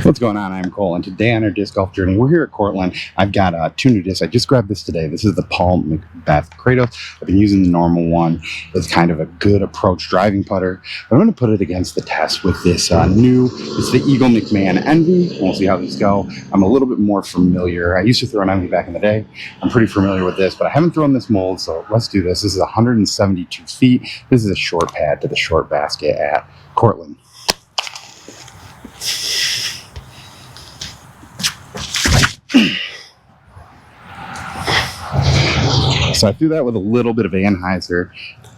What's going on? I'm Cole, and today on our disc golf journey, we're here at Courtland. I've got two new discs. I just grabbed this today. This is the Paul McBeth Kratos. I've been using the normal one. It's kind of a good approach driving putter. I'm going to put it against the test with this it's the Eagle McMahon Envy. We'll see how these go. I'm a little bit more familiar. I used to throw an Envy back in the day. I'm pretty familiar with this, but I haven't thrown this mold, so let's do this. This is 172 feet. This is a short pad to the short basket at Courtland. So I threw that with a little bit of anhyzer.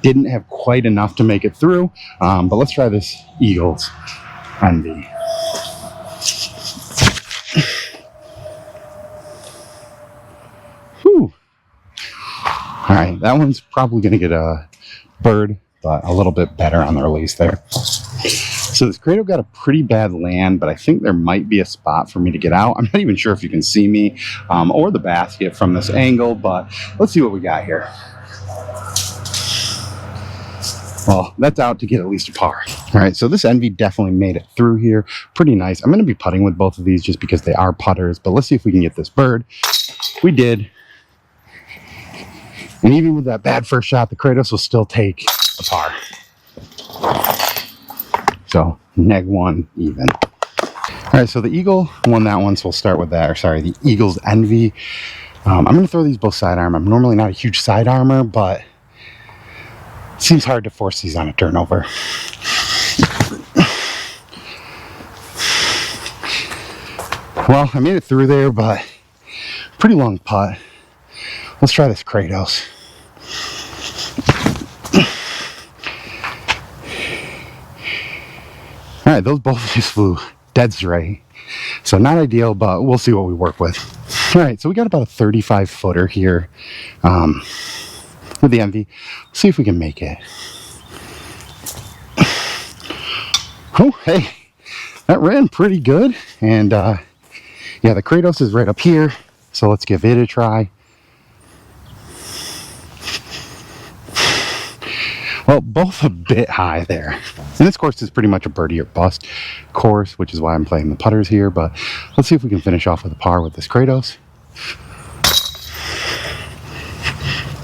Didn't have quite enough to make it through, but let's try this Eagles Envy. Whew. All right, that one's probably going to get a bird, but a little bit better on the release there. So this Kratos got a pretty bad land, but I think there might be a spot for me to get out. I'm not even sure if you can see me or the basket from this angle, but let's see what we got here. Well, that's out to get at least a par. All right, so this Envy definitely made it through here. Pretty nice. I'm going to be putting with both of these just because they are putters, but let's see if we can get this bird. We did. And even with that bad first shot, the Kratos will still take a par. So, neg one even. All right, so the Eagle won that one, so we'll start with that. Or sorry, the Eagles Envy. I'm going to throw these both sidearm. I'm normally not a huge sidearmer, but it seems hard to force these on a turnover. Well, I made it through there, but pretty long putt. Let's try this Kratos. All right, those both just flew dead straight. So not ideal, but we'll see what we work with. All right, so we got about a 35 footer here with the Envy. Let's see if we can make it. Oh, hey, that ran pretty good. And yeah, the Kratos is right up here. So let's give it a try. Well, both a bit high there. And this course is pretty much a birdie or bust course, which is why I'm playing the putters here. But let's see if we can finish off with a par with this Kratos.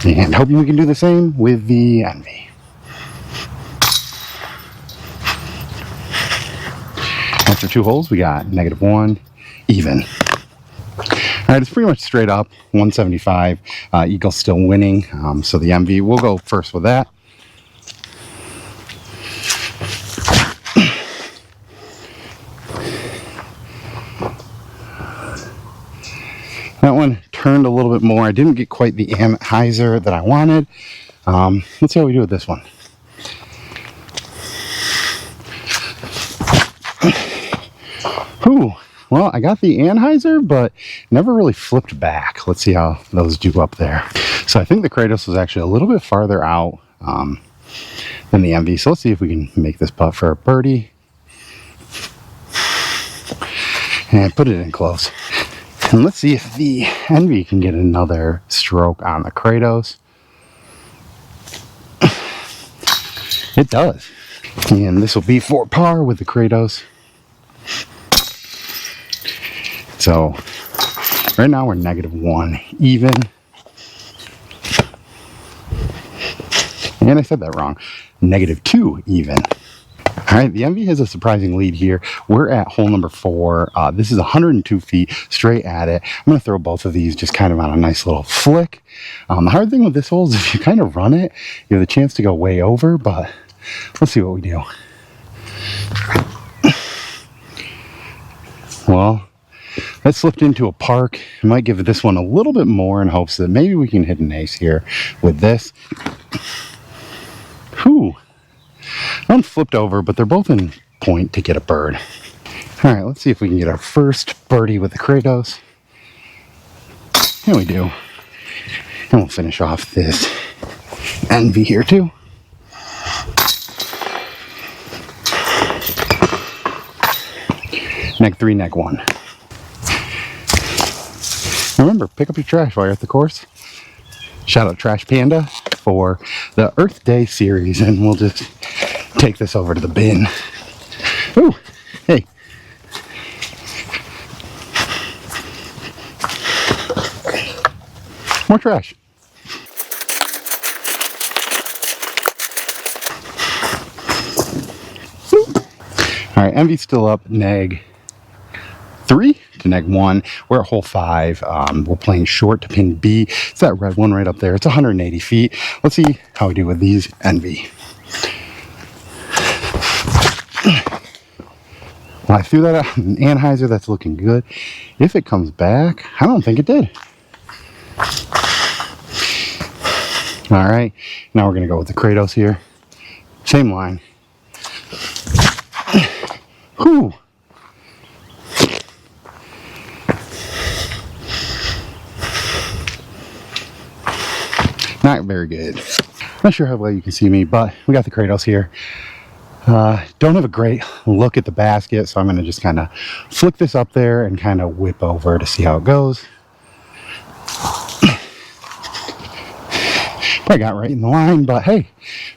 And hoping we can do the same with the Envy. After two holes, we got -1, even. All right, it's pretty much straight up, 175. Eagle's still winning, so the Envy, we'll go first with that. That one turned a little bit more. I didn't get quite the anhyzer that I wanted. Let's see how we do with this one. Ooh, well, I got the anhyzer, but never really flipped back. Let's see how those do up there. So I think the Kratos was actually a little bit farther out than the Envy. So let's see if we can make this putt for a birdie. And put it in close. And let's see if the Envy can get another stroke on the Kratos. It does. And this will be for par with the Kratos. So right now we're -1 even. And I said that wrong. -2 even. All right, the Envy has a surprising lead here. We're at hole number 4. This is 102 feet straight at it. I'm going to throw both of these just kind of on a nice little flick. The hard thing with this hole is if you kind of run it, you have the chance to go way over, but let's see what we do. Well, that slipped into a park. I might give this one a little bit more in hopes that maybe we can hit an ace here with this. Whew. One flipped over, but they're both in point to get a bird. All right, let's see if we can get our first birdie with the Kratos. Here we do. And we'll finish off this Envy here too. -3, -1. Remember, pick up your trash while you're at the course. Shout out Trash Panda for the Earth Day series, and we'll just take this over to the bin. Ooh, hey. More trash. All right, Envy's still up, neg 3 to neg 1. We're at hole 5. We're playing short to pin B. It's that red one right up there. It's 180 feet. Let's see how we do with these Envy. Well, I threw that out in Anheuser. That's looking good. If it comes back, I don't think it did. All right, now we're going to go with the Kratos here. Same line. Whew. Not very good. Not sure how well you can see me, but we got the Kratos here. Don't have a great look at the basket, so I'm going to just kind of flick this up there and kind of whip over to see how it goes. I got right in the line, but hey,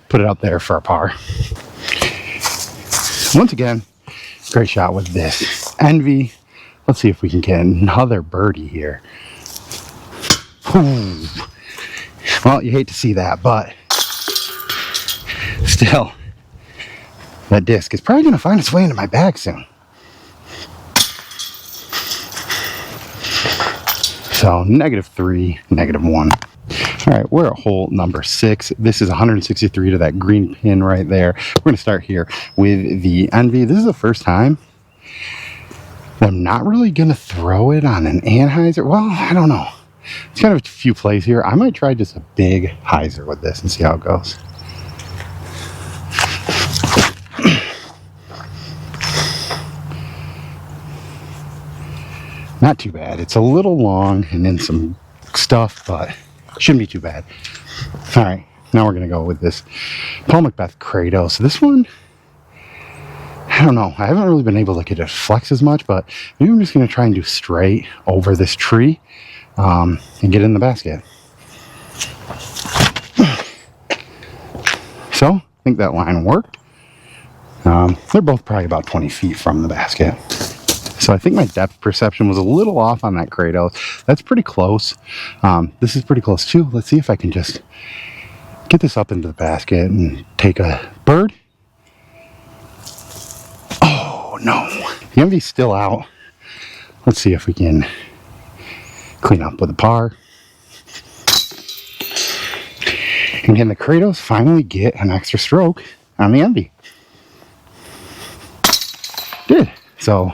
put it up there for a par. Once again, great shot with this Envy. Let's see if we can get another birdie here. Ooh. Well, you hate to see that, but still, that disc is probably going to find its way into my bag soon. So, -3, -1. All right, we're at hole number 6. This is 163 to that green pin right there. We're going to start here with the Envy. This is the first time I'm not really going to throw it on an Anheuser. Well, I don't know. It's kind of a few plays here. I might try just a big hyzer with this and see how it goes. Not too bad. It's a little long and in some stuff, but shouldn't be too bad. All right, now we're going to go with this Paul McBeth Kratos. This one, I don't know. I haven't really been able to get it flex as much, but maybe I'm just going to try and do straight over this tree and get in the basket. So, I think that line worked. They're both probably about 20 feet from the basket. So I think my depth perception was a little off on that Kratos. That's pretty close. This is pretty close too. Let's see if I can just get this up into the basket and take a bird. Oh no, the Envy's still out. Let's see if we can clean up with a par. And can the Kratos finally get an extra stroke on the Envy? Did. So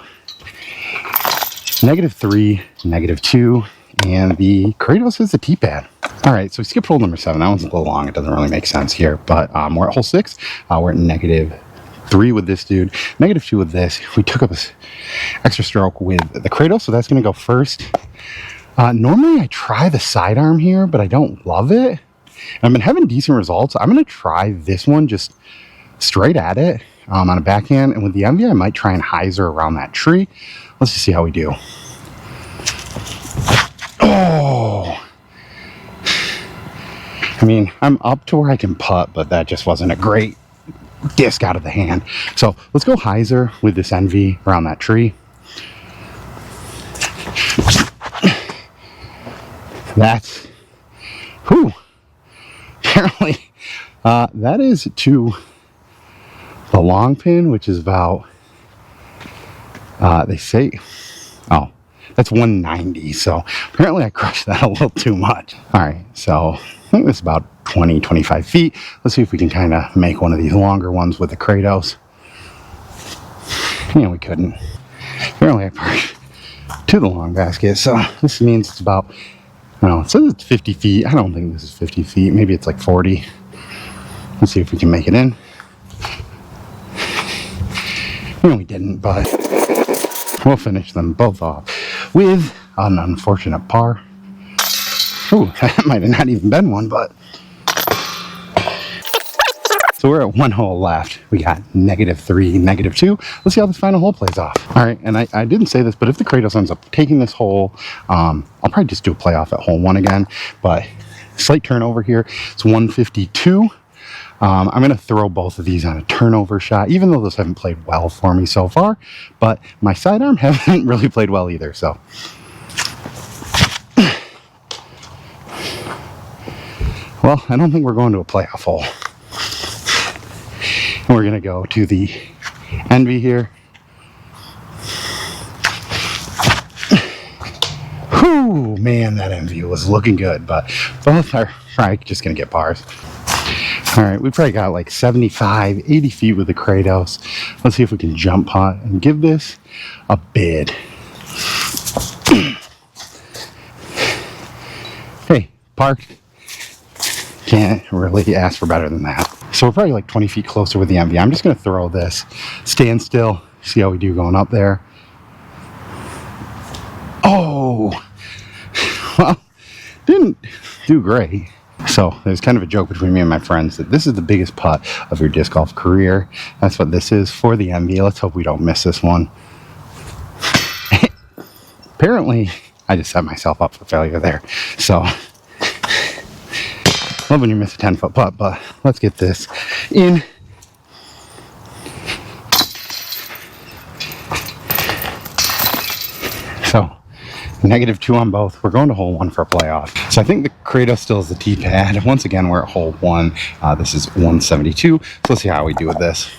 -3, -2, and the Kratos is the T-pad. All right, so we skipped hole number 7. That one's a little long. It doesn't really make sense here, but we're at hole 6. We're at -3 with this dude, -2 with this. We took up this extra stroke with the Kratos, so that's going to go first. Normally I try the sidearm here, but I don't love it. I've been having decent results. I'm going to try this one just straight at it on a backhand, and with the Envy I might try and hyzer around that tree. Let's just see how we do. Oh! I mean, I'm up to where I can putt, but that just wasn't a great disc out of the hand. So let's go hyzer with this Envy around that tree. That's, whew. Apparently, that is to the long pin, which is about, they say, oh, that's 190. So apparently I crushed that a little too much. All right, so I think it's about 20, 25 feet. Let's see if we can kind of make one of these longer ones with the Kratos. Yeah, we couldn't. Apparently I parked to the long basket. So this means it's about, I don't know, it says it's 50 feet. I don't think this is 50 feet. Maybe it's like 40. Let's see if we can make it in. No, we didn't, but we'll finish them both off with an unfortunate par. Ooh, that might have not even been one, but. So we're at 1 hole left. We got -3, -2. Let's see how this final hole plays off. All right, and I didn't say this, but if the Kratos ends up taking this hole, I'll probably just do a playoff at hole 1 again. But slight turnover here. It's 152. I'm going to throw both of these on a turnover shot, even though those haven't played well for me so far. But my sidearm haven't really played well either, so. Well, I don't think we're going to a playoff hole. We're going to go to the Envy here. Whew, man, that Envy was looking good, but both are probably just going to get pars. All right, we probably got like 75, 80 feet with the Kratos. Let's see if we can jump putt and give this a bid. Hey, parked. Can't really ask for better than that. So we're probably like 20 feet closer with the Envy. I'm just going to throw this. Stand still. See how we do going up there. Oh! Well, didn't do great. So there's kind of a joke between me and my friends that this is the biggest putt of your disc golf career. That's what this is for the Envy. Let's hope we don't miss this one. Apparently, I just set myself up for failure there. So, love when you miss a 10-foot putt, but let's get this in. So, -2 on both. We're going to hole 1 for a playoff. So I think the Kratos still is the tee pad. Once again, we're at hole 1. This is 172. So let's see how we do with this.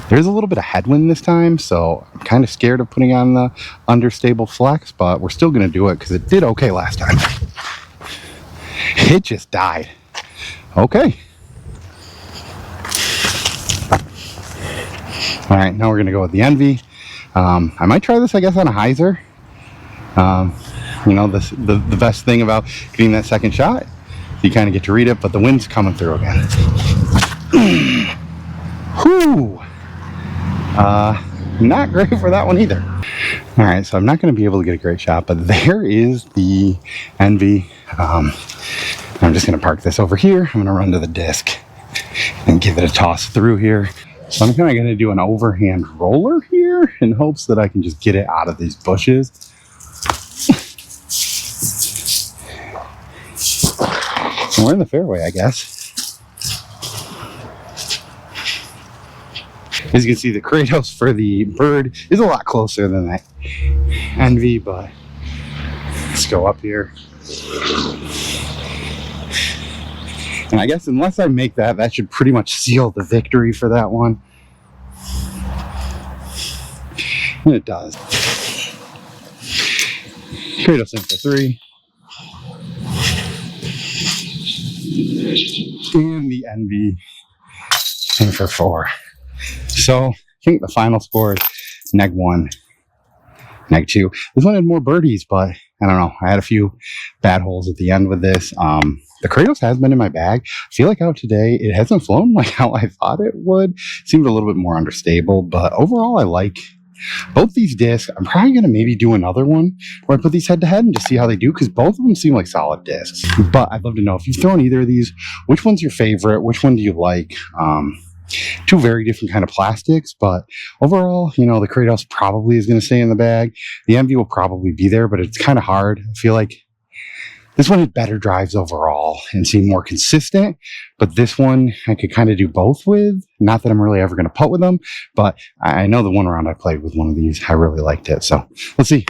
There's a little bit of headwind this time, so I'm kind of scared of putting on the understable flex, but we're still going to do it because it did okay last time. It just died. Okay. All right, now we're going to go with the Envy. I might try this, I guess, on a hyzer. You know, the best thing about getting that second shot, you kind of get to read it, but the wind's coming through again. Whew. Not great for that one either. All right, so I'm not going to be able to get a great shot, but there is the Envy. I'm just going to park this over here. I'm going to run to the disc and give it a toss through here. So I'm kind of going to do an overhand roller here in hopes that I can just get it out of these bushes. And we're in the fairway, I guess. As you can see, the Kratos for the bird is a lot closer than that Envy, but let's go up here. And I guess unless I make that, that should pretty much seal the victory for that one. And it does. Kratos in for 3. And the Envy in for 4. So I think the final score is -1, -2. This one had more birdies, but I don't know. I had a few bad holes at the end with this. The Kratos has been in my bag. I feel like out today, it hasn't flown like how I thought it would. It seemed a little bit more understable, but overall, I like both these discs. I'm probably going to maybe do another one where I put these head to head and just see how they do, because both of them seem like solid discs. But I'd love to know if you've thrown either of these, which one's your favorite? Which one do you like? Two very different kind of plastics, but overall, you know, the Kratos probably is going to stay in the bag. The Envy will probably be there, but it's kind of hard. I feel like this one had better drives overall and seemed more consistent, but this one I could kind of do both with. Not that I'm really ever going to putt with them, but I know the one round I played with one of these, I really liked it. So let's see.